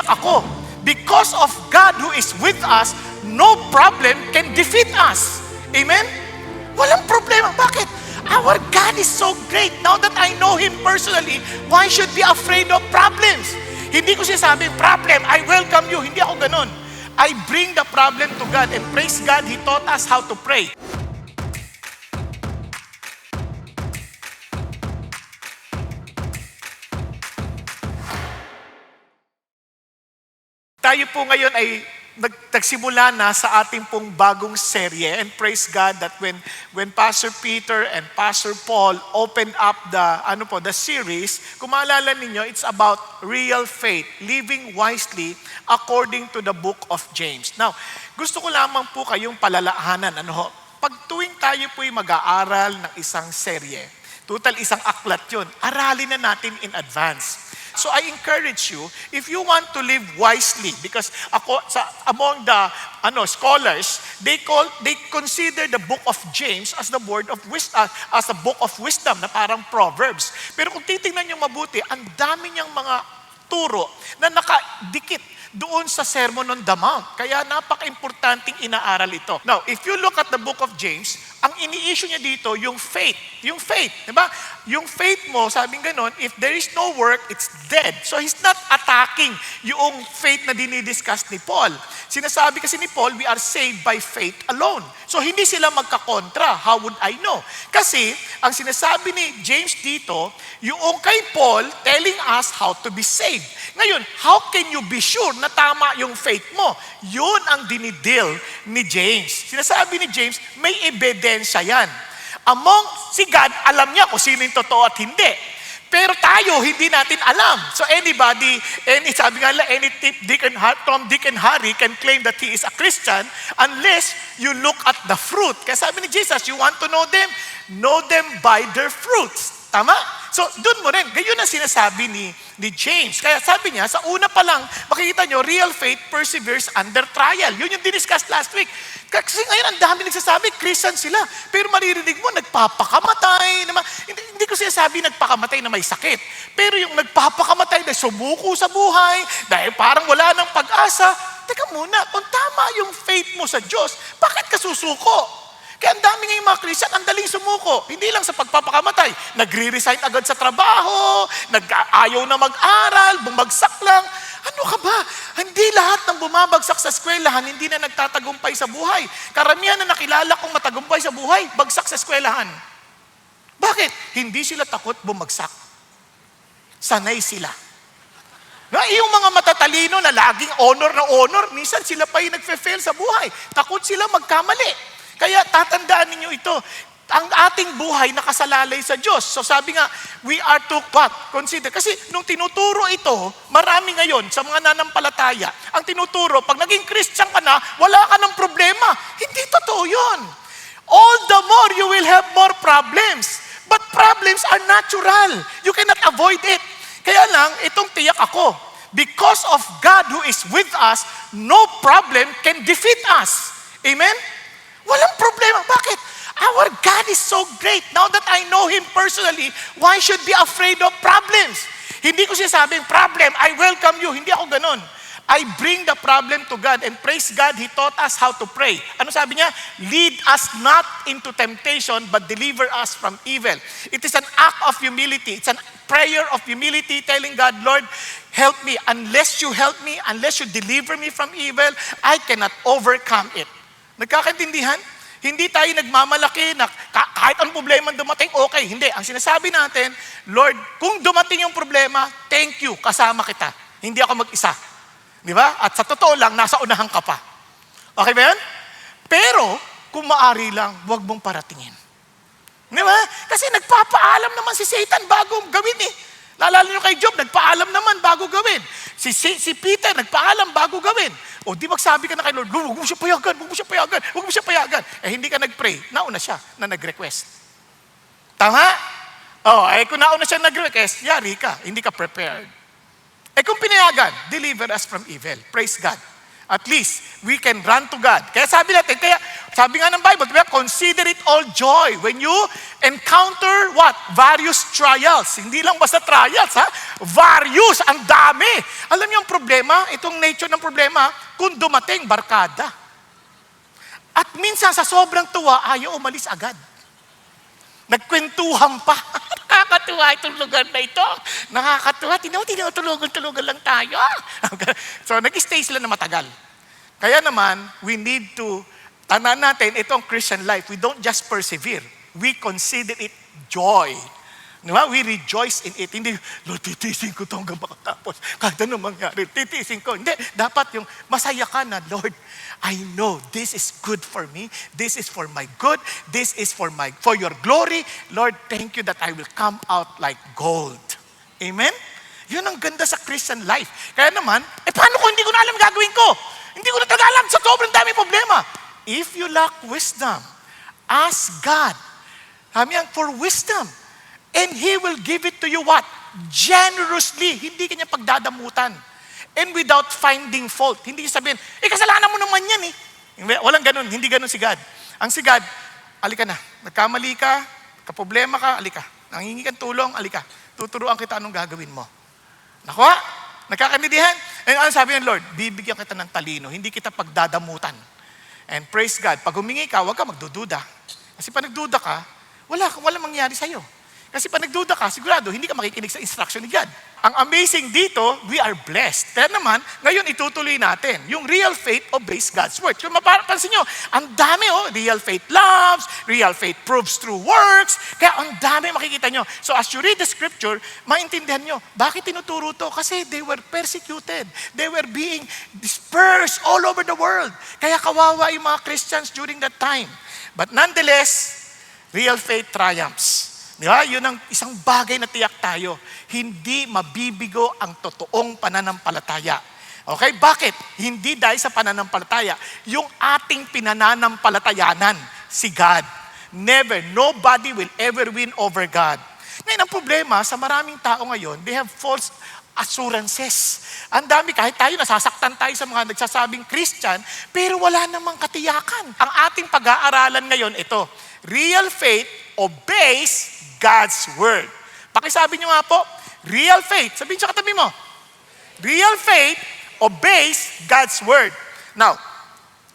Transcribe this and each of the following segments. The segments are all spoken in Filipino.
tiyak ako. Because of God who is with us, no problem can defeat us. Amen? Walang problema. Bakit? Our God is so great. Now that I know Him personally, why should be afraid of problems? Hindi ko sinasabing, problem, I welcome you. Hindi ako ganun. I bring the problem to God and praise God, He taught us how to pray. Tayo po ngayon ay nagsimula na sa ating pong bagong serye, and praise God that when Pastor Peter and Pastor Paul opened up the series, kung maalala ninyo, it's about real faith, living wisely according to the book of James. Now, gusto ko lamang po kayong palalahanan, pag tuwing tayo po'y mag-aaral ng isang serye, total isang aklat yun, aralin na natin in advance. So I encourage you, if you want to live wisely, because among the scholars, they consider the book of James as the word of wisdom, as a book of wisdom na parang Proverbs. Pero kung titingnan niyo mabuti, ang dami niyang mga turo na nakadikit doon sa Sermon on the Mount. Kaya napaka-importanting inaaral ito. Now, if you look at the book of James, ang ini-issue niya dito, yung faith. Yung faith, di ba? Yung faith mo, sabing ganon, if there is no work, it's dead. So he's not attacking yung faith na dinidiscuss ni Paul. Sinasabi kasi ni Paul, we are saved by faith alone. So hindi sila magkakontra. How would I know? Kasi, ang sinasabi ni James dito, yung kay Paul telling us how to be saved. Ngayon, how can you be sure na tama yung faith mo? Yun ang dinidil ni James. Sinasabi ni James, may ebidensya yan. Si God, alam niya kung sino yung totoo at hindi. Pero tayo, hindi natin alam. So sabi nga lang, any Tom, Dick, and Harry can claim that he is a Christian unless you look at the fruit. Kaya sabi ni Jesus, you want to know them? Know them by their fruits. Tama? So, doon mo rin. Gayon ang sinasabi ni James. Kaya sabi niya, sa una pa lang, makikita nyo, real faith perseveres under trial. Yun yung diniscuss last week. Kasi ngayon, ang dami nagsasabi, Christian sila. Pero maririnig mo, nagpapakamatay. Hindi ko sinasabi nagpakamatay na may sakit. Pero yung nagpapakamatay na sumuko sa buhay, dahil parang wala ng pag-asa. Teka muna, kung tama yung faith mo sa Diyos, bakit ka susuko? Kaya ang dami ngayong mga Christian, ang daling sumuko. Hindi lang sa pagpapakamatay. Nagre-resign agad sa trabaho, ayaw na mag-aral, bumagsak lang. Ano ka ba? Hindi lahat ng bumabagsak sa eskwelahan, hindi na nagtatagumpay sa buhay. Karamihan na nakilala kong matagumpay sa buhay, bagsak sa eskwelahan. Bakit? Hindi sila takot bumagsak. Sanay sila. Yung mga matatalino na laging honor, minsan sila pa yung nagfe-fail sa buhay. Takot sila magkamali. Kaya tatandaan ninyo ito, ang ating buhay nakasalalay sa Diyos. So sabi nga, we are to what? Consider. Kasi nung tinuturo ito, marami ngayon sa mga nanampalataya, ang tinuturo, pag naging Christian ka na, wala ka ng problema. Hindi totoo yun. All the more you will have more problems. But problems are natural. You cannot avoid it. Kaya lang, itong tiyak ako. Because of God who is with us, no problem can defeat us. Amen? Walang problema. Bakit? Our God is so great. Now that I know Him personally, why should be afraid of problems? Hindi ko sinasabing, problem, I welcome you. Hindi ako ganun. I bring the problem to God and praise God, He taught us how to pray. Ano sabi niya? Lead us not into temptation, but deliver us from evil. It is an act of humility. It's a prayer of humility, telling God, Lord, help me. Unless you help me, unless you deliver me from evil, I cannot overcome it. Nagkakaintindihan? Hindi tayo nagmamalaki na kahit anong problema dumating, okay. Hindi. Ang sinasabi natin, Lord, kung dumating yung problema, thank you, kasama kita. Hindi ako mag-isa. Di ba? At sa totoo lang, nasa unahan ka pa. Okay ba yan? Pero, kung maari lang, huwag mong paratingin. Di ba? Kasi nagpapaalam naman si Satan bago gawin eh. Lalala nyo kay Job, nagpaalam naman bago gawin. Si Peter, nagpaalam bago gawin. O di magsabi ka na kay Lord, huwag mo siya payagan, huwag mo siya payagan, huwag mo siya payagan. Hindi ka nag-pray, nauna siya na nag-request. Tama? Kung nauna siya nag-request, yari ka, hindi ka prepared. Kung pinayagan, deliver us from evil. Praise God. At least, we can run to God. Kaya sabi natin, Sabi nga ng Bible, diba? Consider it all joy when you encounter what? Various trials. Hindi lang basta trials, ha? Various, ang dami. Alam niyo ang problema, itong nature ng problema, kung dumating, barkada. At minsan sa sobrang tuwa, ayaw umalis agad. Nagkwentuhan pa. Nakakatuwa itong lugar na ito. Nakakatuwa, tinutulugan lang tayo. So nag-stay sila na matagal. Kaya naman, we need to tanan natin, itong Christian life, we don't just persevere. We consider it joy. Diba? We rejoice in it. Hindi, Lord, titisin ko ito hanggang makatapos. Kahit ano mangyari, titisin ko. Hindi, dapat yung masaya ka na, Lord, I know this is good for me. This is for my good. This is for your glory. Lord, thank you that I will come out like gold. Amen? Yun ang ganda sa Christian life. Kaya naman, paano kung hindi ko na alam gagawin ko? Hindi ko na talaga alam sa sobrang dami problema. If you lack wisdom, ask God. For wisdom. And He will give it to you what? Generously. Hindi kanya pagdadamutan. And without finding fault. Hindi sabihin, kasalanan mo naman yan eh. Walang ganun. Hindi ganun si God. Ang si God, alika na. Nagkamali ka, kaproblema ka, alika. Nangingi kang tulong, alika. Tuturuan kita anong gagawin mo. Nakuha? Nagkakaintindihan? And ano sabi ng Lord? Bibigyan kita ng talino. Hindi kita pagdadamutan. And praise God, pag humingi ka, huwag ka magdududa. Kasi pag nagduda ka, wala mangyari sa'yo. Kasi pag nagduda ka, sigurado, hindi ka makikinig sa instruction ni God. Ang amazing dito, we are blessed. Pero naman, ngayon itutuloy natin. Yung real faith obeys God's word. Kung mapapansin nyo, ang dami real faith loves, real faith proves through works. Kaya ang dami makikita nyo. So as you read the scripture, maintindihan nyo, bakit tinuturo to? Kasi they were persecuted. They were being dispersed all over the world. Kaya kawawa yung mga Christians during that time. But nonetheless, real faith triumphs. Diba? Yun ang isang bagay na tiyak tayo. Hindi mabibigo ang totoong pananampalataya. Okay? Bakit? Hindi dahil sa pananampalataya. Yung ating pinananampalatayanan, si God. Never. Nobody will ever win over God. Ngayon, ang problema sa maraming tao ngayon, they have false assurances. Ang dami, kahit tayo, nasasaktan tayo sa mga nagsasabing Christian, pero wala namang katiyakan. Ang ating pag-aaralan ngayon, ito, real faith obeys God's word. Pakisabi niyo nga po, real faith. Sabihin sa katabi mo, real faith obeys God's word. Now,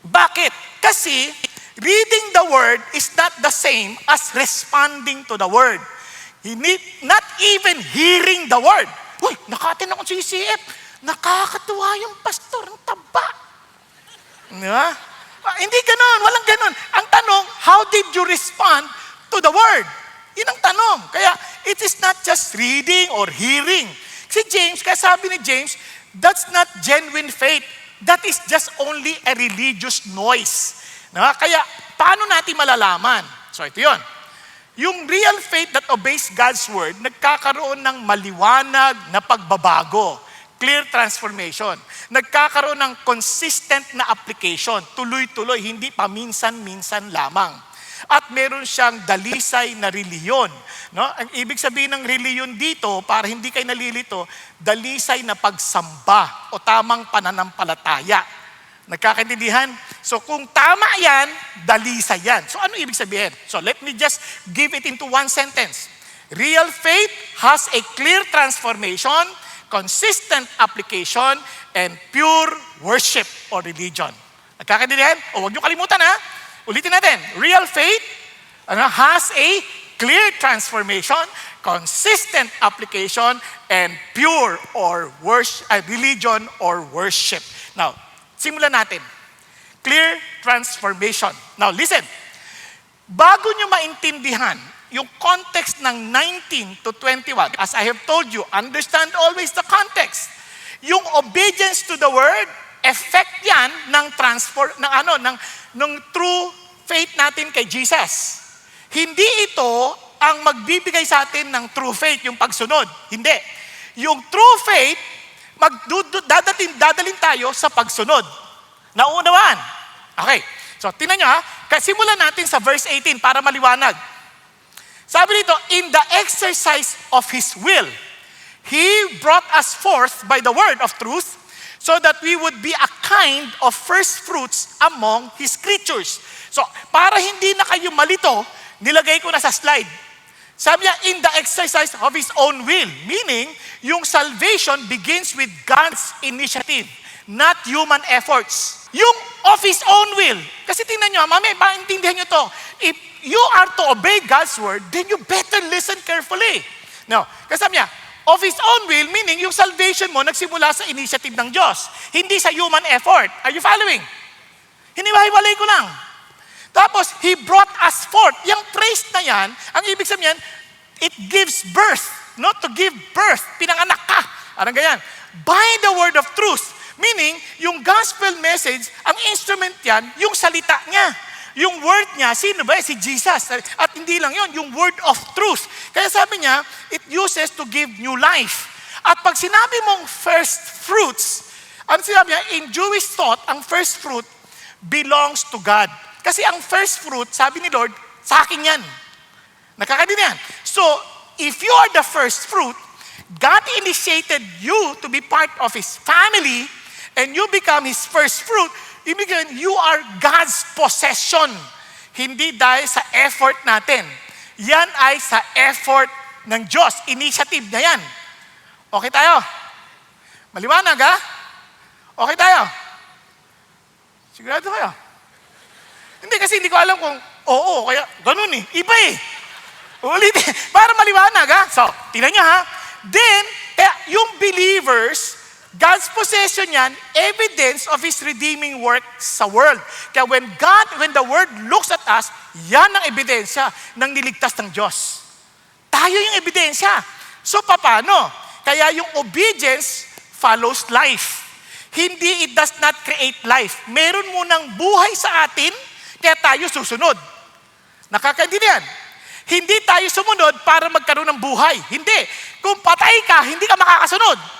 bakit? Kasi reading the word is not the same as responding to the word. Not even hearing the word. Uy, nakatin akong CCF. Nakakatuwa yung pastor, ang taba. Diba? Hindi ganon, walang ganon. Ang tanong, how did you respond to the word? Yun ang tanong. Kaya, it is not just reading or hearing. Si James, kaya sabi ni James, that's not genuine faith. That is just only a religious noise. Kaya, paano natin malalaman? So, ito yun. Yung real faith that obeys God's word, nagkakaroon ng maliwanag na pagbabago. Clear transformation. Nagkakaroon ng consistent na application. Tuloy-tuloy, hindi paminsan-minsan lamang. At meron siyang dalisay na reliyon. No? Ang ibig sabihin ng reliyon dito, para hindi kayo nalilito, dalisay na pagsamba o tamang pananampalataya. Nagkakaintindihan? So kung tama yan, dalisay yan. So ano ibig sabihin? So let me just give it into one sentence. Real faith has a clear transformation, consistent application, and pure worship or religion. Nagkakaintindihan? O huwag niyo kalimutan ha. Ulitin natin, real faith has a clear transformation, consistent application, and pure or religion or worship. Now, simulan natin. Clear transformation. Now, listen. Bago nyo maintindihan yung context ng 19 to 21, as I have told you, understand always the context. Yung obedience to the word, effect yan ng true faith natin kay Jesus. Hindi ito ang magbibigay sa atin ng true faith, yung pagsunod. Hindi. Yung true faith, dadalhin tayo sa pagsunod. Naunawaan? Okay. So, tingnan nyo ha. Simulan natin sa verse 18 para maliwanag. Sabi dito, in the exercise of His will, He brought us forth by the word of truth, so that we would be a kind of first fruits among His creatures. So, para hindi na kayo malito, nilagay ko na sa slide. Sabi niya, in the exercise of His own will. Meaning, yung salvation begins with God's initiative, not human efforts. Yung of His own will. Kasi tingnan nyo, mamaya, maintindihan nyo to. If you are to obey God's word, then you better listen carefully. No, kasi sabi niya, of His own will, meaning yung salvation mo nagsimula sa initiative ng Diyos. Hindi sa human effort. Are you following? Hiniwalay ko lang. Tapos, He brought us forth. Yung praise na yan, ang ibig sabihin, it gives birth. No? To give birth. Pinanganak ka. Arang ganyan. By the word of truth. Meaning, yung gospel message, ang instrument yan, yung salita niya. Yung word niya, sino ba? Si Jesus. At hindi lang yon, yung word of truth. Kaya sabi niya, it uses to give new life. At pag sinabi mong first fruits, ang sinabi niya, in Jewish thought, ang first fruit belongs to God. Kasi ang first fruit, sabi ni Lord, sa akin yan. Nakakadinig yan. So, if you are the first fruit, God initiated you to be part of His family, and you become His first fruit, ibig sabihin, you are God's possession. Hindi dahil sa effort natin. Yan ay sa effort ng Diyos. Initiative na yan. Okay tayo? Maliwanag ha? Okay tayo? Sigurado kayo? Hindi kasi hindi ko alam kung oo, kaya ganun eh. Iba eh. Ulitin. Para maliwanag ha? So, tingnan nyo ha? Then, kaya yung believers, God's possession yan, evidence of His redeeming work sa world. Kaya when the world looks at us, yan ang ebidensya ng niligtas ng Diyos. Tayo yung ebidensya. So, paano? Kaya yung obedience follows life. Hindi, it does not create life. Meron munang buhay sa atin, kaya tayo susunod. Nakakaintindihan? Hindi tayo sumunod para magkaroon ng buhay. Hindi. Kung patay ka, hindi ka makakasunod.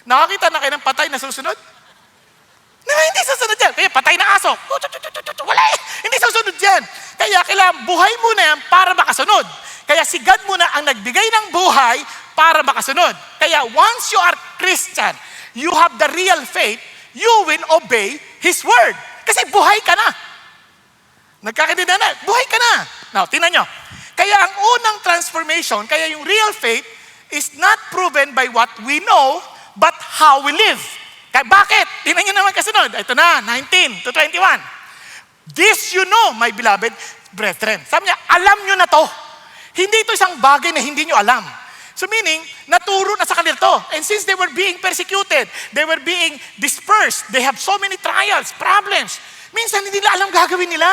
Nakakita na kayo ng patay na susunod? No, hindi susunod yan. Kaya patay na aso. Wala eh. Hindi susunod yan. Kaya kailangan buhay muna yan para makasunod. Kaya si God muna ang nagbigay ng buhay para makasunod. Kaya once you are Christian, you have the real faith, you will obey His word. Kasi buhay ka na. Nagkakaintindihan na, buhay ka na. Now, tingnan nyo. Kaya ang unang transformation, kaya yung real faith is not proven by what we know, but how we live. Kaya bakit? Tingnan nyo naman kasunod. Ito na, 19 to 21. This you know, my beloved brethren. Sabi niya, alam nyo na to. Hindi ito isang bagay na hindi nyo alam. So meaning, naturo na sa kanila to. And since they were being persecuted, they were being dispersed, they have so many trials, problems. Minsan hindi nila alam gagawin nila.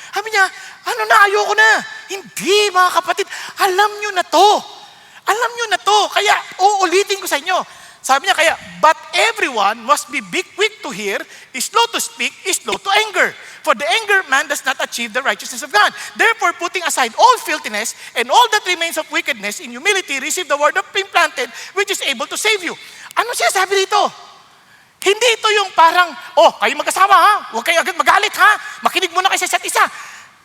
Sabi niya, ano na, ayoko na. Hindi, mga kapatid, alam nyo na to. Alam nyo na to. Kaya, uulitin ko sa inyo. Sabi niya, kaya, but everyone must be quick to hear, slow to speak, slow to anger. For the anger man does not achieve the righteousness of God. Therefore, putting aside all filthiness and all that remains of wickedness, in humility, receive the word of implanted, which is able to save you. Ano siya sabi dito? Hindi ito yung parang, kayo magkasama ha, huwag kayo agad magalit ha, makinig muna kayo sa isa't isa.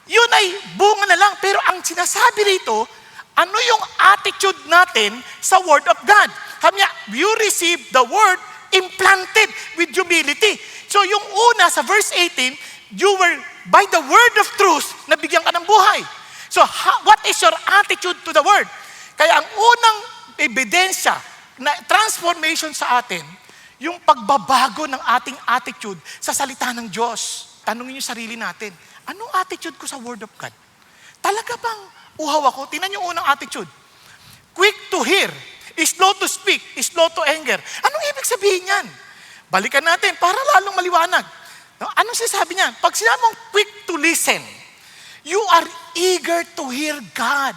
Yun ay bunga na lang. Pero ang sinasabi rito, ano yung attitude natin sa word of God? Sabi niya, you receive the word implanted with humility. So yung una sa verse 18, you were by the word of truth, nabigyan ka ng buhay. So what is your attitude to the word? Kaya ang unang ebidensya na transformation sa atin, yung pagbabago ng ating attitude sa salita ng Diyos. Tanungin niyo sarili natin, anong attitude ko sa word of God? Talaga bang uhaw ako? Tingnan niyo unang attitude. Quick to hear, slow to speak, slow to anger. Anong ibig sabihin yan? Balikan natin para lalong maliwanag. Anong sinasabi niyan? Pag sinabi mong quick to listen, you are eager to hear God.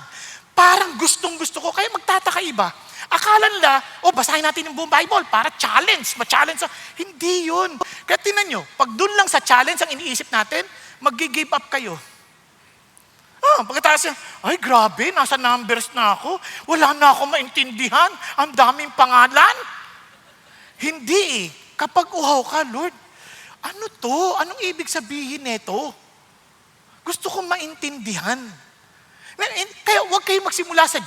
Parang gustong-gusto ko. Kaya magtataka iba. Akala nila, basahin natin yung buong Bible para challenge, ma-challenge. Hindi yun. Kaya tinan nyo, pag dun lang sa challenge ang iniisip natin, mag-give up kayo. Pagkatapos yan, ay grabe, nasa numbers na ako. Wala na ako maintindihan. Ang daming pangalan. Hindi eh. Kapag uhaw ka, Lord, ano to? Anong ibig sabihin nito? Gusto kong maintindihan. Kaya huwag kayo magsimula sa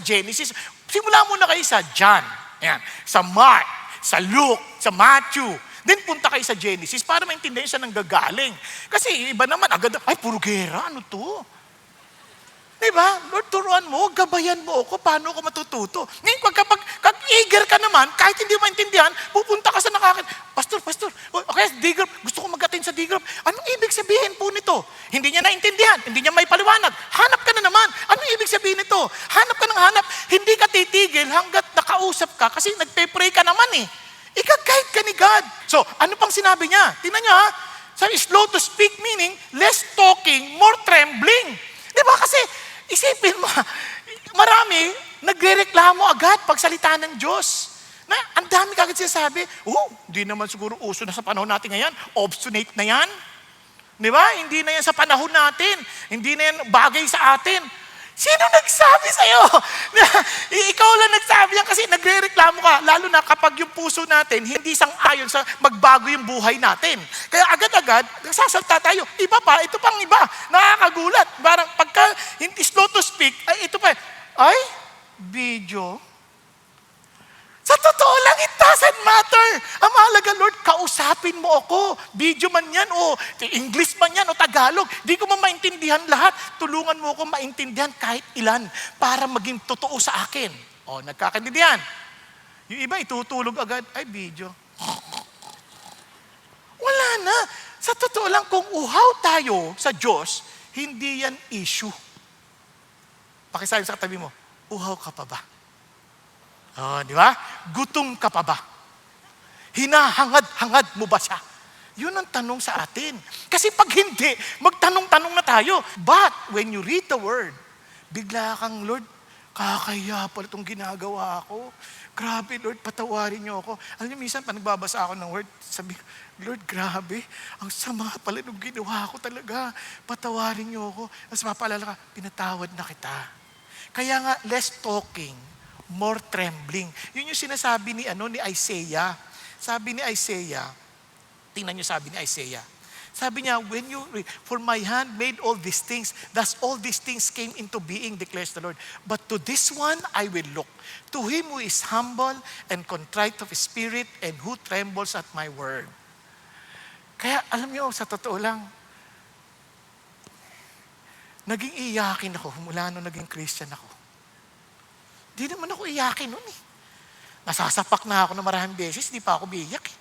Genesis. Simula muna kayo sa John, yan, sa Mark, sa Luke, sa Matthew. Then punta kayo sa Genesis para maintindihan siya ng gagaling. Kasi iba naman, agad, ay puro gera, ano to? Diba? Lord, turuan mo, gabayan mo ako, paano ako matututo? Ngayon, kag eager ka naman, kahit hindi mo maintindihan, pupunta ka sa Pastor, okay, D-group, gusto ko mag-attend sa D-group. Anong ibig sabihin po nito? Hindi niya naintindihan, hindi niya may paliwanag. Hanap ka na naman. Anong ibig sabihin nito? Hanap ka ng hanap. Hindi ka titigil hanggat nakausap ka kasi nagpe-pray ka naman eh. Ika-guide ka ni God. So, ano pang sinabi niya? Tingnan niyo ha. Sabi, slow to speak meaning, less talking, more trembling. Diba? Kasi, isipin mo, marami nagrereklamo agad pag salita ng Diyos. Na, ang dami kagad sinasabi, hindi naman siguro uso na sa panahon natin ngayon, obstinate na yan. Di ba? Hindi na yan sa panahon natin. Hindi na yan bagay sa atin. Sino nagsabi sa'yo? Ikaw lang nagsabi yan kasi nagre-reklamo ka. Lalo na kapag yung puso natin, hindi sang-ayon sa magbago yung buhay natin. Kaya agad-agad, nagsasalta tayo. Iba pa, ito pang iba. Nakakagulat. Parang pagka hindi slow to speak, ay ito pa. Ay, video. Sa totoo lang, it doesn't matter. Ang mahalaga, Lord, kausapin mo ako. Video man yan, o English man yan, o Tagalog. Di ko man maintindihan lahat. Tulungan mo ako maintindihan kahit ilan para maging totoo sa akin. O, nagkakaintindihan. Yung iba, itutulog agad. Ay, video. Wala na. Sa totoo lang, kung uhaw tayo sa Diyos, hindi yan issue. Pakisabi sa katabi mo, uhaw ka pa ba? Oh, di ba? Gutom ka pa ba? Hinahangad-hangad mo ba siya? Yun ang tanong sa atin. Kasi pag hindi, magtanong-tanong na tayo. But when you read the word, bigla kang, Lord, kakaya pala itong ginagawa ko. Grabe, Lord, patawarin niyo ako. Alam niyo, minsan, pag nagbabasa ako ng word, sabi ko, Lord, grabe, ang sama pala nung ginawa ko talaga. Patawarin niyo ako. Tapos mapaalala ka, pinatawad na kita. Kaya nga, less talking, more trembling. Yun yung sinasabi ni Isaiah. Sabi ni Isaiah, tingnan niyo sabi ni Isaiah. Sabi niya, for my hand made all these things, thus all these things came into being, declares the Lord. But to this one I will look, to him who is humble and contrite of spirit and who trembles at my word. Kaya alam niyo, sa totoo lang, naging iyakin ako mula nung naging Christian ako. Di naman ako iyakin nun eh. Nasasapak na ako ng maraming beses, di pa ako biyak eh.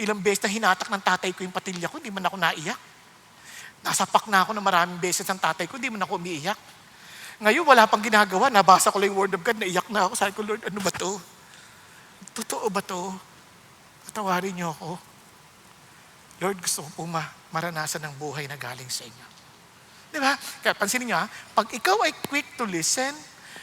Ilang beses na hinatak ng tatay ko yung patilya ko, di man ako naiyak. Nasapak na ako ng maraming beses ng tatay ko, di man ako umiiyak. Ngayon, wala pang ginagawa, nabasa ko lang yung word of God, naiyak na ako. Sabi ko, Lord, ano ba to? Totoo ba to? Patawarin niyo ako. Lord, gusto ko po maranasan ng buhay na galing sa inyo. Di ba? Kaya pansinin niyo pag ikaw ay quick to listen,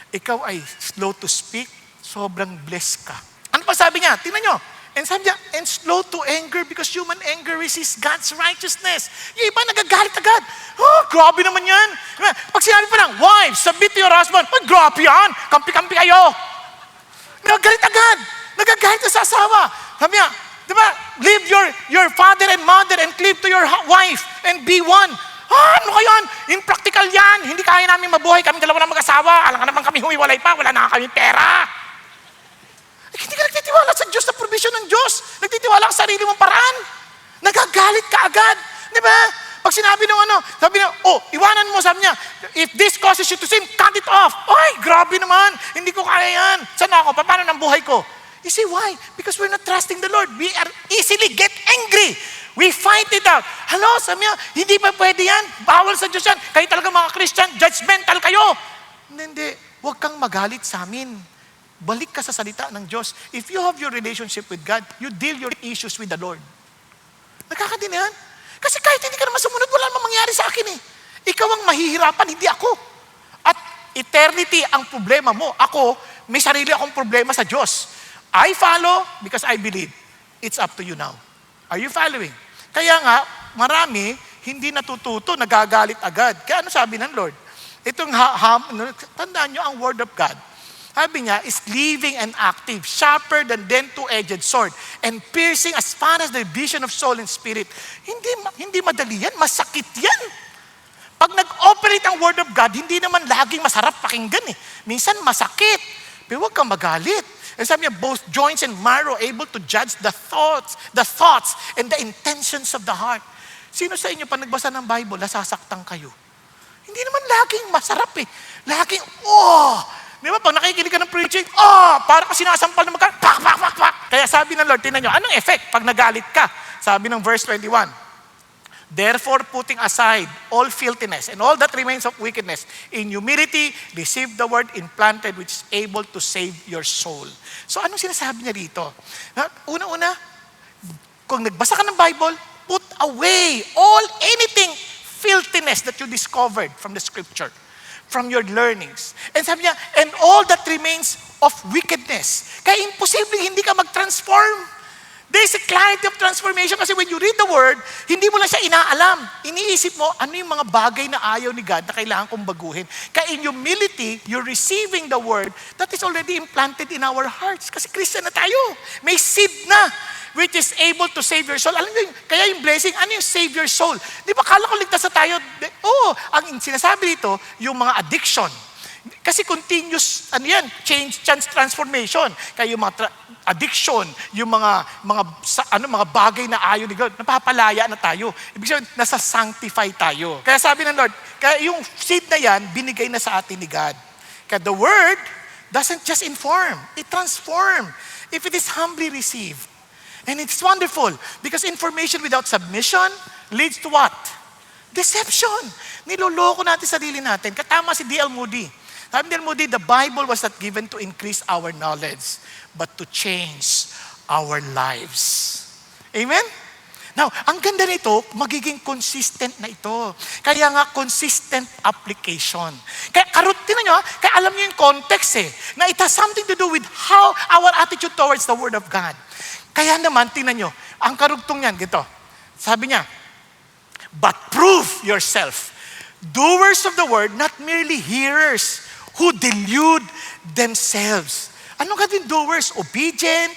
ikaw ay slow to speak, sobrang blessed ka. Ano pa sabi niya? Tingnan niyo. And sabi niya, and slow to anger because human anger resists God's righteousness. Yung iba nagagalit agad. Oh, grabe naman yan. Pag sinabi pa lang, wives, submit to your husband. Oh, grabe yan. Kampi-kampi kayo. Nagagalit agad. Nagagalit sa asawa. Sabi niya, di ba, leave your father and mother and cleave to your wife and be one. Ano ka yan? Impractical yan. Hindi kaya namin mabuhay. Kami dalawa na mag-asawa. Alam ka naman kami humiwalay pa. Wala na kami pera. Hindi ka nagtitiwala sa Diyos, sa provision ng Diyos. Nagtitiwala ka sa sarili mong paraan. Nagagalit ka agad. Di ba? Pag sinabi ng sabi niya, iwanan mo, sabi niya, if this causes you to sin, cut it off. Ay, grabe naman. Hindi ko kaya yan. Saan ako? Paano ng buhay ko? You see why? Because we're not trusting the Lord. We are easily get angry. We fight it out. Hello, sabi niya, hindi pa pwede yan. Bawal sa Diyos yan. Kayo talaga mga Christian, judgmental kayo. Hindi. Huwag kang magalit sa amin. Balik ka sa salita ng Diyos. If you have your relationship with God, you deal your issues with the Lord. Nakakadinihan? Kasi kahit hindi ka naman sumunod, wala namang mangyari sa akin eh. Ikaw ang mahihirapan, hindi ako. At eternity ang problema mo. Ako, may sarili akong problema sa Diyos. I follow because I believe. It's up to you now. Are you following? Kaya nga, marami, hindi natututo, nagagalit agad. Kaya ano sabi ng Lord? Itong tandaan nyo ang word of God. Sabi niya, is living and active, sharper than two-edged sword, and piercing as far as the division of soul and spirit. Hindi madali yan, masakit yan. Pag nag-operate ang word of God, hindi naman laging masarap pakinggan eh. Minsan masakit. Pero huwag kang magalit. And sabi niya, both joints and marrow able to judge the thoughts and the intentions of the heart. Sino sa inyo, pag nagbasa ng Bible, nasasaktan kayo? Hindi naman laging masarap eh. Laging, di ba? Pag nakikinig ka ng preaching, para ka sinasampal na pak, pak, pak, pak. Kaya sabi ng Lord, tingnan nyo, anong effect pag nagalit ka? Sabi ng verse 21, therefore, putting aside all filthiness and all that remains of wickedness, in humility, receive the word implanted which is able to save your soul. So, anong sinasabi niya dito? Una-una, kung nagbasa ka ng Bible, put away anything filthiness that you discovered from the scripture, from your learnings. And sabi niya, and all that remains of wickedness. Kaya imposible hindi ka mag-transform. There's a clarity of transformation kasi when you read the word, hindi mo lang siya inaalam. Iniisip mo, ano yung mga bagay na ayaw ni God na kailangan kong baguhin. Kaya in humility, you're receiving the word that is already implanted in our hearts. Kasi Christian na tayo. May seed na which is able to save your soul. Alam niyo, kaya yung blessing, ano yung save your soul? Di ba, kala ko ligtas na tayo? Ang sinasabi dito, yung mga addiction. Kasi continuous, change, transformation. Kaya yung mga addiction, yung mga bagay na ayaw ni God, napapalaya na tayo. Ibig sabihin, nasa-sanctify tayo. Kaya sabi ng Lord, kaya yung seed na yan, binigay na sa atin ni God. Kaya the word doesn't just inform, it transforms. If it is humbly received. And it's wonderful because information without submission leads to what? Deception. Niloloko natin sarili natin. Katama si D.L. Moody. Sabi ni D.L. Moody, the Bible was not given to increase our knowledge, but to change our lives. Amen? Now, ang ganda nito, magiging consistent na ito. Kaya nga, consistent application. Kaya tinan nyo, kaya alam nyo yung context na it has something to do with how our attitude towards the Word of God. Kaya naman, tingnan nyo, ang karugtong niyan, gito. Sabi niya, but prove yourself, doers of the word, not merely hearers, who delude themselves. Ano ka din doers? Obedient,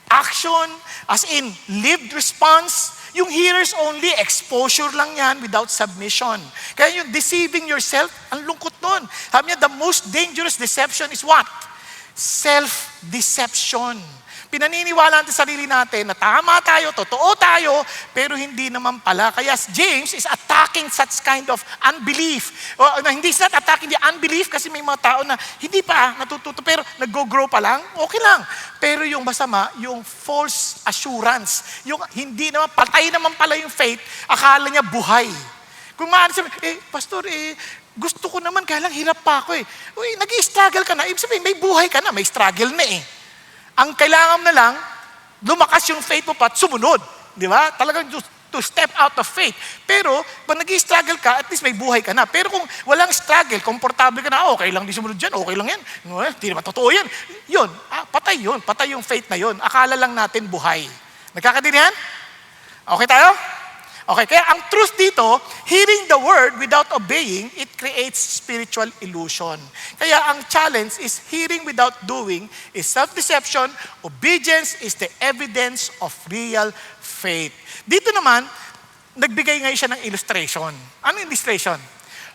action, as in lived response. Yung hearers only, exposure lang yan without submission. Kaya yung deceiving yourself, ang lungkot nun. Sabi niya, the most dangerous deception is what? Self-deception. Pinaniniwala natin sa sarili natin na tama tayo, totoo tayo, pero hindi naman pala. Kaya James is attacking such kind of unbelief. Hindi not attacking the unbelief kasi may mga tao na hindi pa natututo pero nag-grow pa lang, okay lang. Pero yung masama, yung false assurance, yung hindi naman, patay naman pala yung faith, akala niya buhay. Kung maaari sabihin, pastor, gusto ko naman, kaya lang hirap pa ako nag-i-struggle ka na, ibig sabihin, may buhay ka na, may struggle na Ang kailangan na lang, lumakas yung faith mo pa at sumunod. Di ba? Talagang to step out of faith. Pero, pag nag-i-struggle ka, at least may buhay ka na. Pero kung walang struggle, komportable ka na, okay lang di sumunod dyan, okay lang yan. Hindi naman totoo yan. Yun, patay yun. Patay yung faith na yun. Akala lang natin buhay. Nagkakadinihan? Okay tayo? Okay, kaya ang truth dito, hearing the word without obeying, it creates spiritual illusion. Kaya ang challenge is hearing without doing is self-deception. Obedience is the evidence of real faith. Dito naman, nagbigay ngayon siya ng illustration. Ano illustration?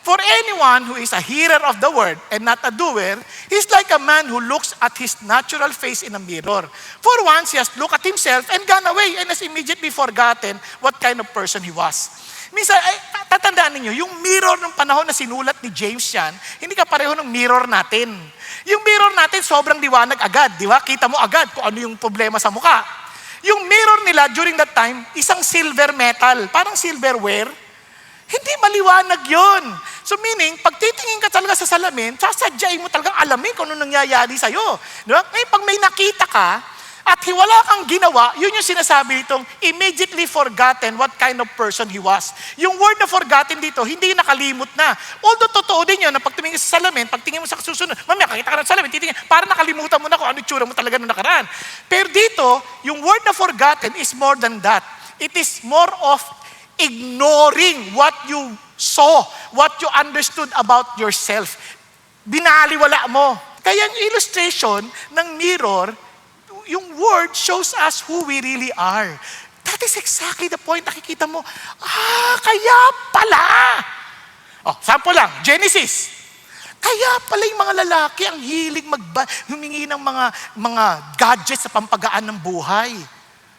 For anyone who is a hearer of the word and not a doer, he's like a man who looks at his natural face in a mirror. For once, he has looked at himself and gone away and has immediately forgotten what kind of person he was. Minsan, tatandaan ninyo, yung mirror ng panahon na sinulat ni James yan, hindi ka pareho ng mirror natin. Yung mirror natin, sobrang liwanag agad, di ba? Kita mo agad kung ano yung problema sa mukha. Yung mirror nila during that time, isang silver metal, parang silverware. Hindi maliwanag yun. So meaning, pag titingin ka talaga sa salamin, sasadyain mo talagang alamin kung ano nangyayari sa'yo. Diba? Ngayon, pag may nakita ka, at wala kang ginawa, yun yung sinasabi ditong immediately forgotten what kind of person he was. Yung word na forgotten dito, hindi nakalimot na. Although totoo din yun, na pag tumingin sa salamin, pag tingin mo sa susunod, mamaya kakita ka ng salamin, titingin, para nakalimutan mo na kung ano itsura mo talaga nung nakaraan. Pero dito, yung word na forgotten is more than that. It is more of ignoring what you saw, what you understood about yourself. Binaliwala mo. Kaya yung illustration ng mirror, yung word shows us who we really are. That is exactly the point. Nakikita mo, kaya pala. Sample lang, Genesis. Kaya pala yung mga lalaki ang hilig humingi ng mga gadgets sa pampagaan ng buhay.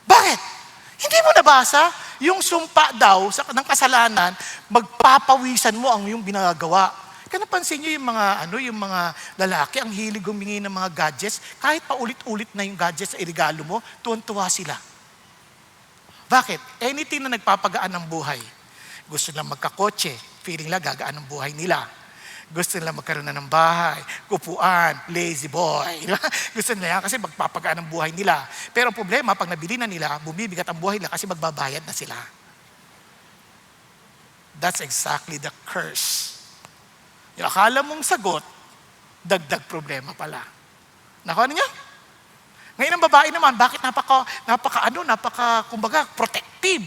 Bakit? Hindi mo nabasa? Yung sumpa daw ng kasalanan, magpapawisan mo ang yung binagawa. Kaya napansin nyo yung mga lalaki, ang hilig humingi ng mga gadgets, kahit pa ulit-ulit na yung gadgets sa irigalo mo, tuwan-tuwa sila. Bakit? Anything na nagpapagaan ng buhay. Gusto nila magkakotse, feeling lang gagaan ang buhay nila. Gusto nila magkaroon na ng bahay, kupuan, lazy boy. Gusto nila yan kasi magpapagaan ang buhay nila. Pero ang problema, pag nabili na nila, bumibigat ang buhay nila kasi magbabayad na sila. That's exactly the curse. Yung akala mong sagot, dagdag problema pala. Nakuha niyo? Ngayon ang babae naman, bakit kumbaga, protective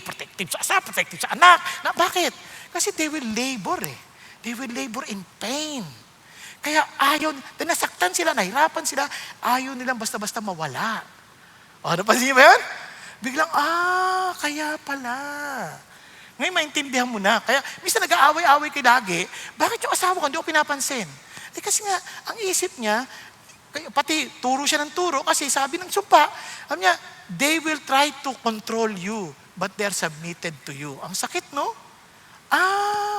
sa asa, protective sa anak. Bakit? Kasi they will labor They will labor in pain. Kaya nasaktan sila, nahirapan sila, ayaw nilang basta-basta mawala. O, napansin niyo ba yan? Biglang, kaya pala. Ngayon maintindihan mo na. Kaya, minsan nag-aaway-aaway kayo lagi, bakit yung asawa ko hindi ko pinapansin? Kasi nga, ang isip niya, pati turo siya ng turo, kasi sabi ng sumpa, sabi niya, they will try to control you, but they're submitted to you. Ang sakit, no?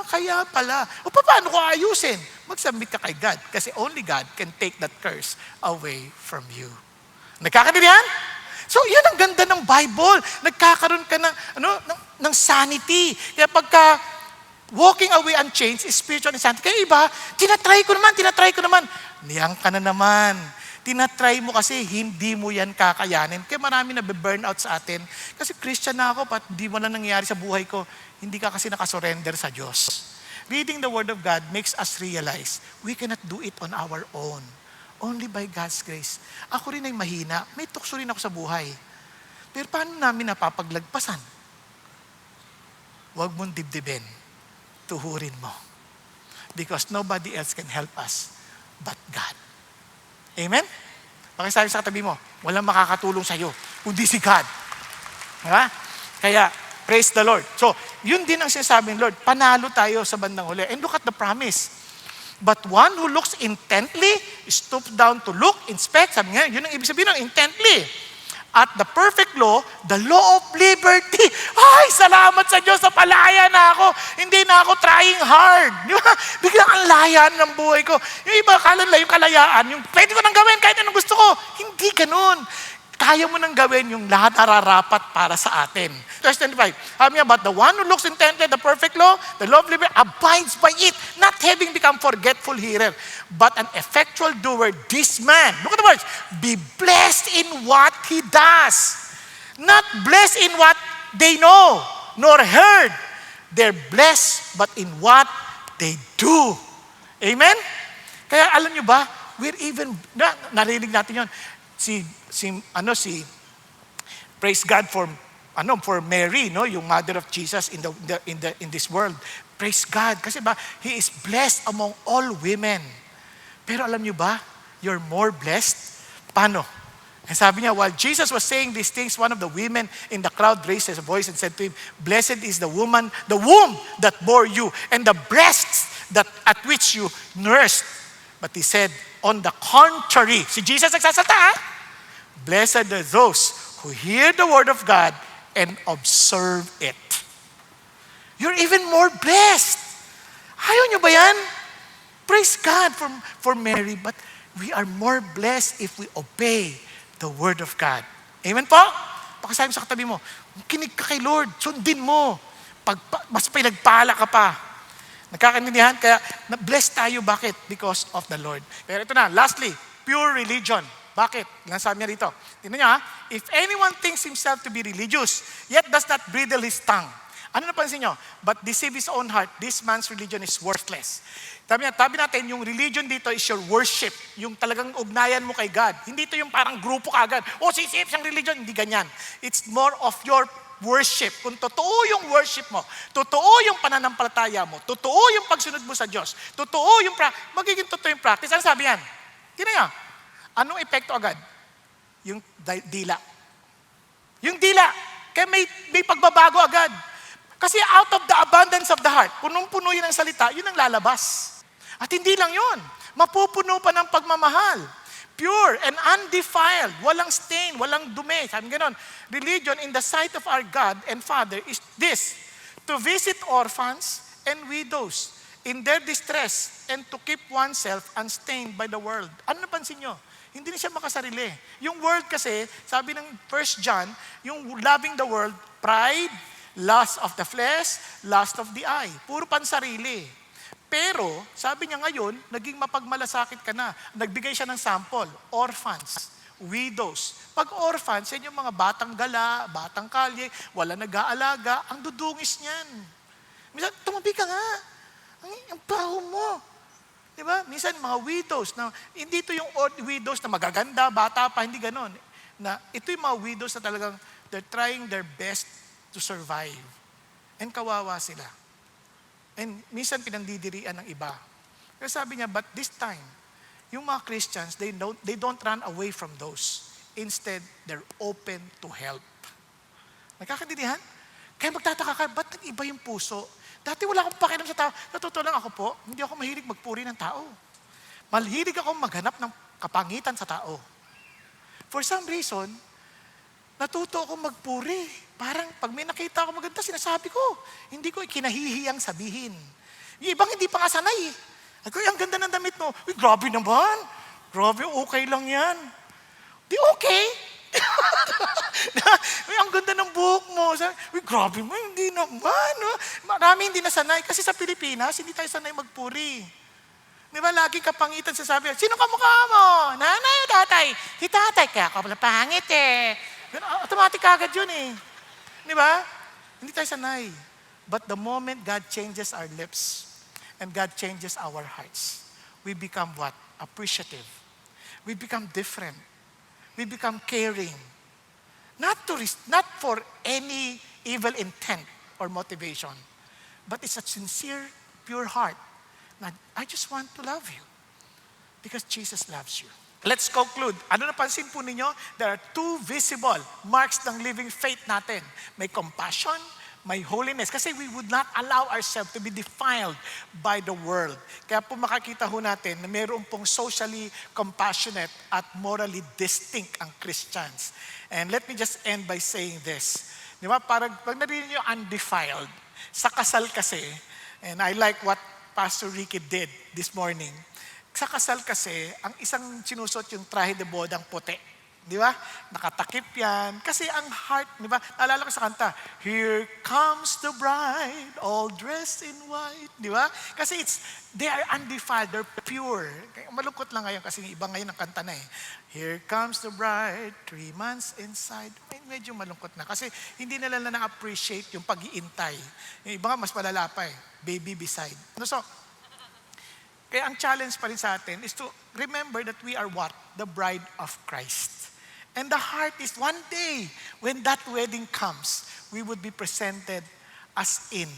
Kaya pala. O paano ko ayusin? Mag-submit ka kay God, kasi only God can take that curse away from you. Nagkakaintindihan? So, yan ang ganda ng Bible. Nagkakaroon ka ng sanity. Kaya pagka walking away unchanged is spiritual insanity. Kaya iba, tinatry ko naman. Niyang ka na naman. Tinatry mo kasi hindi mo yan kakayanin. Kaya marami na burnout sa atin. Kasi Christian na ako, hindi mo lang nangyayari sa buhay ko. Hindi ka kasi nakasurrender sa Diyos. Reading the Word of God makes us realize we cannot do it on our own. Only by God's grace. Ako rin ay mahina. May tukso rin ako sa buhay. Pero paano namin napapaglagpasan? Huwag mong dibdibin. Tuhurin mo. Because nobody else can help us but God. Amen? Pakisabi sa katabi mo, walang makakatulong sa iyo, kundi si God. Diba? Kaya, praise the Lord. So, yun din ang sinasabi ng Lord. Panalo tayo sa bandang huli. And look at the promise. But one who looks intently, stoops down to look, inspect. Sabi nga, yun ang ibig sabihin ng intently. At the perfect law, the law of liberty. Ay, salamat sa Diyos, sa palaya na ako. Hindi na ako trying hard. Di ba? Biglang ang layaan ng buhay ko. Yung iba, akala nila yung kalayaan, yung pwede ko nang gawin kahit anong gusto ko. Hindi ganun. Kaya mo nang gawin yung lahat nararapat para sa atin. Verse 25, sabi niya, but the one who looks intently at the perfect law, the law of liberty, abides by it, not having become forgetful hearer, but an effectual doer, this man, look at the words, be blessed in what he does. Not blessed in what they know, nor heard. They're blessed, but in what they do. Amen? Kaya alam nyo ba, narinig natin yun, praise God for Mary, no, yung mother of Jesus in this world. Praise God kasi he is blessed among all women. Pero alam niyo ba, you're more blessed. Paano? And sabi niya, while Jesus was saying these things, one of the women in the crowd raised his voice and said to him, "Blessed is the womb that bore you, and the breasts at which you nursed." But he said, on the contrary, si Jesus nagsasalita, blessed are those who hear the word of God and observe it. You're even more blessed. Ayaw nyo ba yan? Praise God for Mary, but we are more blessed if we obey the word of God. Amen po? Pakisabi sa katabi mo, kinig ka kay Lord, sundin mo. Mas pinagpala ka pa. Nagkakaintindihan? Kaya blessed tayo. Bakit? Because of the Lord. Pero ito na, lastly, pure religion. Bakit? Sabi niya rito. Tingnan niyo if anyone thinks himself to be religious, yet does not bridle his tongue. Ano napansin niyo? But deceive his own heart, this man's religion is worthless. Tabi natin, yung religion dito is your worship. Yung talagang ugnayan mo kay God. Hindi ito yung parang grupo kagad. Sisip siyang religion. Hindi ganyan. It's more of your worship. Kung totoo yung worship mo, totoo yung pananampalataya mo, totoo yung pagsunod mo sa Diyos, totoo yung magiging totoo yung practice. Ano sabi yan? Tingnan niyo. Anong epekto agad? Yung dila. Yung dila. Kaya may pagbabago agad. Kasi out of the abundance of the heart, punong-puno yun ang salita, yun ang lalabas. At hindi lang yun. mapupuno pa ng pagmamahal. Pure and undefiled, walang stain, walang dumi. Sabi ganon, religion in the sight of our God and Father is this, to visit orphans and widows in their distress and to keep oneself unstained by the world. Ano napansin nyo? Hindi na siya makasarili. Yung world kasi, sabi ng 1 John, yung loving the world, pride, lust of the flesh, lust of the eye. Puro pansarili. Pero, sabi niya ngayon, naging mapagmalasakit ka na. Nagbigay siya ng sample, orphans, widows. Pag orphans, yan yung mga batang gala, batang kalye, wala nag-aalaga, ang dudungis niyan. Minsan, tumabi ka nga. Ang baho mo. Diba? Minsan, mga widows, na, hindi ito yung widows na magaganda, bata pa, hindi ganon. Na, ito yung mga widows na talagang, they're trying their best to survive. And kawawa sila. And minsan pinandidirian ng iba. Pero sabi niya, but this time, yung mga Christians, they don't run away from those. Instead, they're open to help. Nagkakaintindihan? Kaya magtataka ka, ba't nag-iba yung puso? Dati wala akong pakialam sa tao. Sa totoo lang ako po, hindi ako mahilig magpuri ng tao. Mahilig ako maghanap ng kapangitan sa tao. For some reason, natuto akong magpuri. Parang pag may nakita ako maganda, sinasabi ko. Hindi ko kinahihiyang sabihin. Yung ibang hindi pa nga sanay. Ako, ang ganda ng damit mo. Uy, grabe naman. Grabe, okay lang yan. Di okay. Uy, ang ganda ng buhok mo. Uy, grabe mo, hindi naman. No? Marami hindi nasanay. Kasi sa Pilipinas, hindi tayo sanay magpuri. Di ba, lagi kapangitan sasabi, sino ka mukha mo? Nanay o tatay? Si tatay, kaya ka pala pangit eh. Automatic agad yun eh. Di ba? Hindi tayo sanay. But the moment God changes our lips and God changes our hearts, we become what? Appreciative. We become different. We become caring. Not for any evil intent or motivation, but it's a sincere, pure heart. Na, I just want to love you because Jesus loves you. Let's conclude. Ano napansin po ninyo? There are two visible marks ng living faith natin. May compassion, may holiness. Kasi we would not allow ourselves to be defiled by the world. Kaya po makakita ho natin na mayroon pong socially compassionate at morally distinct ang Christians. And let me just end by saying this. Di ba? Parang pag narinig nyo undefiled, sa kasal kasi, and I like what Pastor Ricky did this morning, sa kasal kasi, ang isang sinusot yung trahe de bodang puti. Di ba? Nakatakip yan. Kasi ang heart, di ba? Naalala ko sa kanta, here comes the bride, all dressed in white. Di ba? Kasi they are undefiled, they're pure. Malungkot lang ngayon kasi iba ngayon ang kanta na eh. Here comes the bride, 3 months inside. Medyo malungkot na. Kasi hindi nila na-appreciate yung pag-iintay. Yung iba nga mas malala pa eh, baby beside. So, kaya ang challenge pa rin sa atin is to remember that we are what? The bride of Christ. And the heart is one day, when that wedding comes, we would be presented as in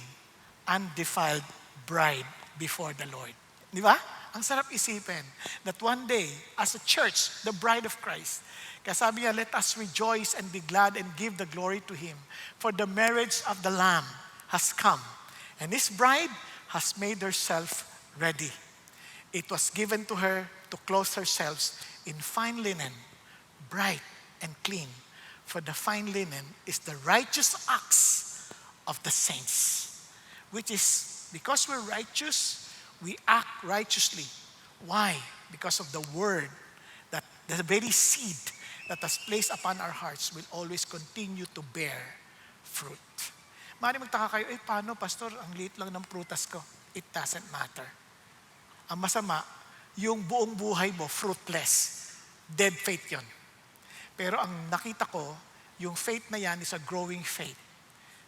undefiled bride before the Lord. Di ba? Ang sarap isipin that one day, as a church, the bride of Christ, kaya sabi niya, let us rejoice and be glad and give the glory to Him. For the marriage of the Lamb has come, and His bride has made herself ready. It was given to her to clothe herself in fine linen, bright and clean. For the fine linen is the righteous acts of the saints. Which is, because we're righteous, we act righteously. Why? Because of the word, that the very seed that has placed upon our hearts will always continue to bear fruit. Mari magtaka kayo, paano pastor, ang liit lang ng prutas ko? It doesn't matter. Ang masama, yung buong buhay mo, fruitless. Dead faith yon. Pero ang nakita ko, yung faith na yan is a growing faith.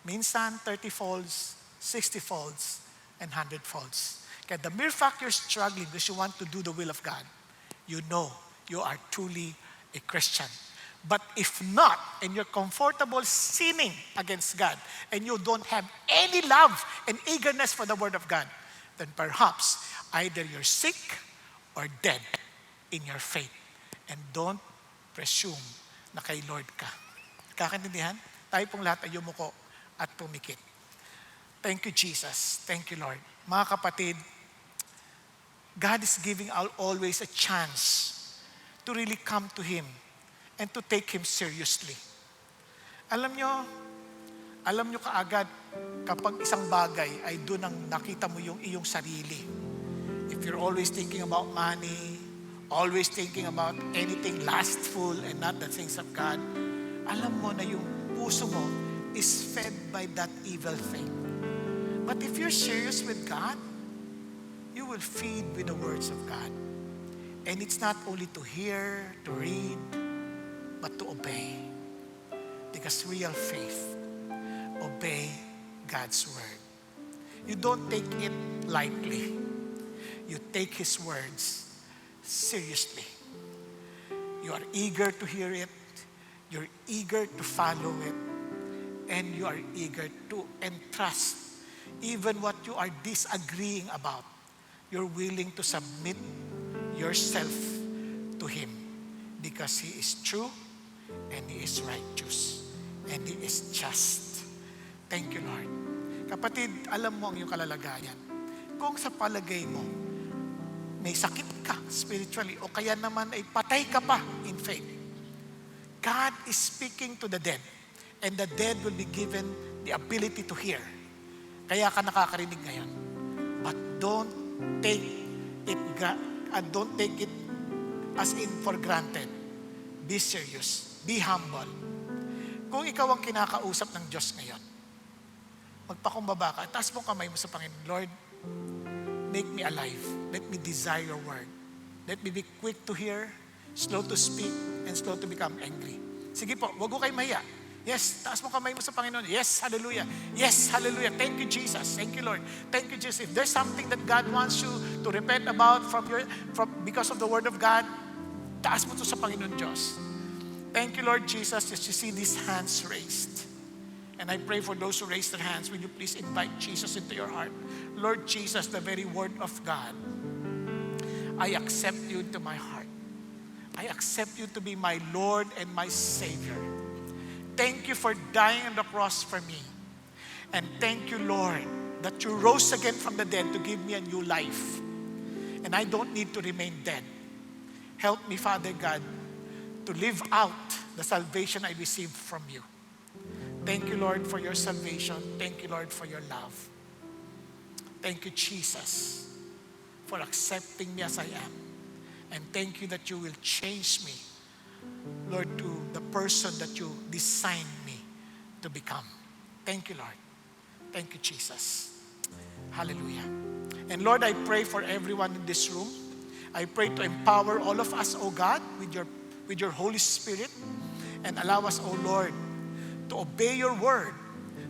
Minsan, 30 folds, 60 folds, and 100 folds. Kaya the mere fact you're struggling because you want to do the will of God, you know you are truly a Christian. But if not, and you're comfortable sinning against God, and you don't have any love and eagerness for the Word of God, then perhaps either you're sick or dead in your faith. And don't presume na kay Lord ka. Kakaintindihan? Tayo pong lahat ay yumuko at pumikit. Thank you, Jesus. Thank you, Lord. Mga kapatid, God is giving always a chance to really come to Him and to take Him seriously. Alam nyo kaagad kapag isang bagay ay doon ang nakita mo yung iyong sarili. If you're always thinking about money, always thinking about anything lustful and not the things of God, alam mo na yung puso mo is fed by that evil thing. But if you're serious with God, you will feed with the words of God. And it's not only to hear, to read, but to obey. Because real faith, obey God's word. You don't take it lightly. You take His words seriously. You are eager to hear it. You're eager to follow it. And you are eager to entrust even what you are disagreeing about. You're willing to submit yourself to Him because He is true and He is righteous and He is just. Thank you, Lord. Kapatid, alam mo ang iyong kalalagayan. Kung sa palagay mo, may sakit ka spiritually o kaya naman ay patay ka pa in faith, God is speaking to the dead and the dead will be given the ability to hear. Kaya ka nakakarinig ngayon. But don't take it as in for granted. Be serious. Be humble. Kung ikaw ang kinakausap ng Diyos ngayon, magpakumbaba ka, taas mo kamay mo sa Panginoon. Lord, make me alive. Let me desire your word. Let me be quick to hear, slow to speak, and slow to become angry. Sige po, wag ko kayo mahiya. Yes, taas mo kamay mo sa Panginoon. Yes, hallelujah. Yes, hallelujah. Thank you, Jesus. Thank you, Lord. Thank you, Jesus. If there's something that God wants you to repent about because of the word of God, taas mo to sa Panginoon Diyos. Thank you, Lord Jesus, as you see these hands raised. And I pray for those who raise their hands, will you please invite Jesus into your heart? Lord Jesus, the very word of God, I accept you into my heart. I accept you to be my Lord and my Savior. Thank you for dying on the cross for me. And thank you, Lord, that you rose again from the dead to give me a new life. And I don't need to remain dead. Help me, Father God, to live out the salvation I received from you. Thank you, Lord, for your salvation. Thank you, Lord, for your love. Thank you, Jesus, for accepting me as I am. And thank you that you will change me, Lord, to the person that you designed me to become. Thank you, Lord. Thank you, Jesus. Hallelujah. And Lord, I pray for everyone in this room. I pray to empower all of us, O God, with your Holy Spirit, and allow us, O Lord, to obey your word,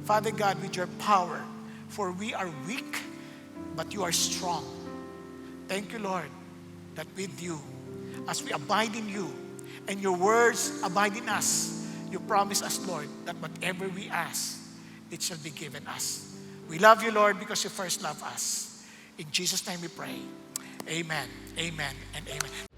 Father God, with your power. For we are weak, but you are strong. Thank you, Lord, that with you, as we abide in you, and your words abide in us, you promise us, Lord, that whatever we ask, it shall be given us. We love you, Lord, because you first love us. In Jesus' name we pray. Amen, amen, and amen.